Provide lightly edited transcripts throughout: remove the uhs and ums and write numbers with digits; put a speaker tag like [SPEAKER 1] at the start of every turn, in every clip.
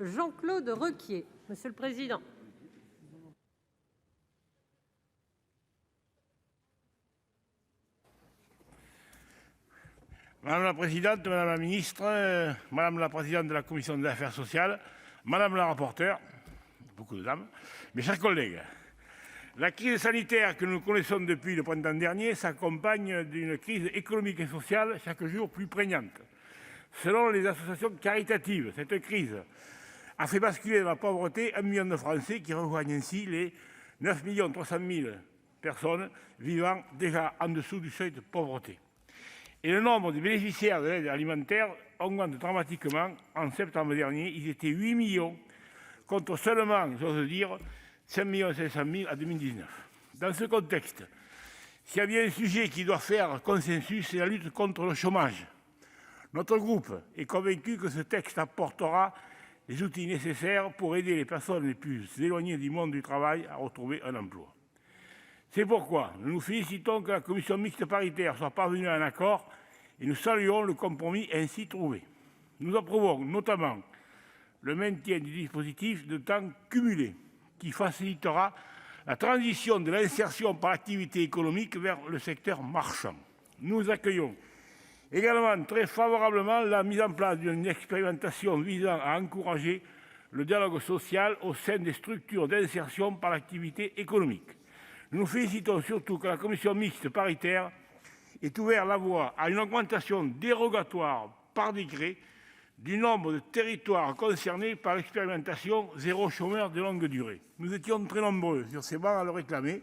[SPEAKER 1] Jean-Claude Requier. Monsieur le président.
[SPEAKER 2] Madame la présidente, madame la ministre, madame la présidente de la commission des affaires sociales, madame la rapporteure, beaucoup de dames, mes chers collègues, la crise sanitaire que nous connaissons depuis le printemps dernier s'accompagne d'une crise économique et sociale chaque jour plus prégnante. Selon les associations caritatives, cette crise a fait basculer dans la pauvreté 1 million de Français qui rejoignent ainsi les 9 300 000 personnes vivant déjà en dessous du seuil de pauvreté. Et le nombre de bénéficiaires de l'aide alimentaire augmente dramatiquement. En septembre dernier, ils étaient 8 millions, contre seulement, j'ose dire, 5 500 000 en 2019. Dans ce contexte, s'il y a bien un sujet qui doit faire consensus, c'est la lutte contre le chômage. Notre groupe est convaincu que ce texte apportera les outils nécessaires pour aider les personnes les plus éloignées du monde du travail à retrouver un emploi. C'est pourquoi nous nous félicitons que la commission mixte paritaire soit parvenue à un accord et nous saluons le compromis ainsi trouvé. Nous approuvons notamment le maintien du dispositif de temps cumulé qui facilitera la transition de l'insertion par l'activité économique vers le secteur marchand. Nous accueillons également très favorablement la mise en place d'une expérimentation visant à encourager le dialogue social au sein des structures d'insertion par l'activité économique. Nous nous félicitons surtout que la commission mixte paritaire ait ouvert la voie à une augmentation dérogatoire par décret du nombre de territoires concernés par l'expérimentation zéro chômeur de longue durée. Nous étions très nombreux sur ces bancs à le réclamer.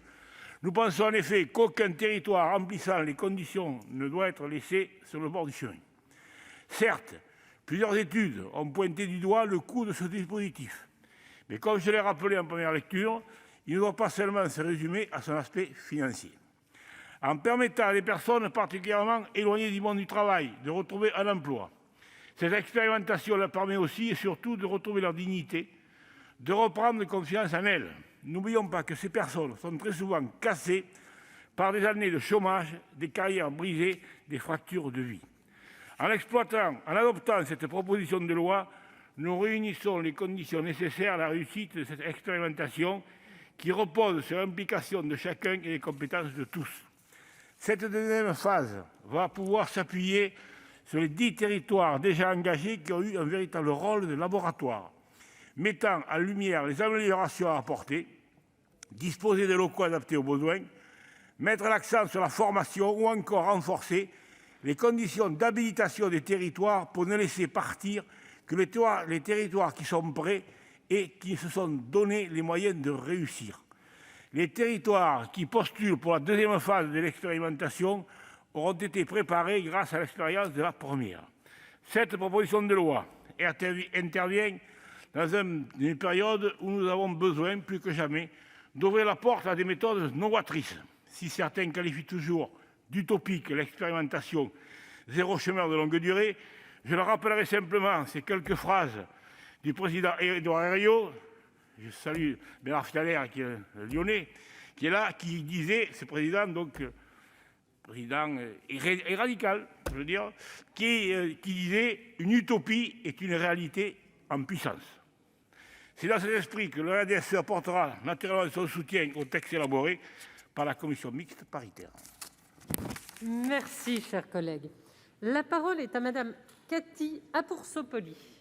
[SPEAKER 2] Nous pensons en effet qu'aucun territoire remplissant les conditions ne doit être laissé sur le bord du chemin. Certes, plusieurs études ont pointé du doigt le coût de ce dispositif. Mais comme je l'ai rappelé en première lecture, il ne doit pas seulement se résumer à son aspect financier. En permettant à des personnes particulièrement éloignées du monde du travail de retrouver un emploi, cette expérimentation leur permet aussi et surtout de retrouver leur dignité, de reprendre confiance en elles. N'oublions pas que ces personnes sont très souvent cassées par des années de chômage, des carrières brisées, des fractures de vie. En adoptant cette proposition de loi, nous réunissons les conditions nécessaires à la réussite de cette expérimentation qui repose sur l'implication de chacun et les compétences de tous. Cette deuxième phase va pouvoir s'appuyer sur les 10 territoires déjà engagés qui ont eu un véritable rôle de laboratoire, mettant en lumière les améliorations à apporter, disposer de locaux adaptés aux besoins, mettre l'accent sur la formation ou encore renforcer les conditions d'habilitation des territoires pour ne laisser partir que les territoires qui sont prêts et qui se sont donné les moyens de réussir. Les territoires qui postulent pour la deuxième phase de l'expérimentation auront été préparés grâce à l'expérience de la première. Cette proposition de loi intervient dans une période où nous avons besoin, plus que jamais, d'ouvrir la porte à des méthodes novatrices. Si certains qualifient toujours d'utopique l'expérimentation zéro chômeur de longue durée, je leur rappellerai simplement ces quelques phrases du président Édouard Herriot, je salue Bernard Fialaire, qui est lyonnais, qui est là, qui disait, ce président, donc président et radical, je veux dire, qui disait « Une utopie est une réalité en puissance ». C'est dans cet esprit que le RDSE apportera naturellement son soutien au texte élaboré par la commission mixte paritaire.
[SPEAKER 1] Merci, cher collègue. La parole est à Madame Cathy Apourceau-Poly.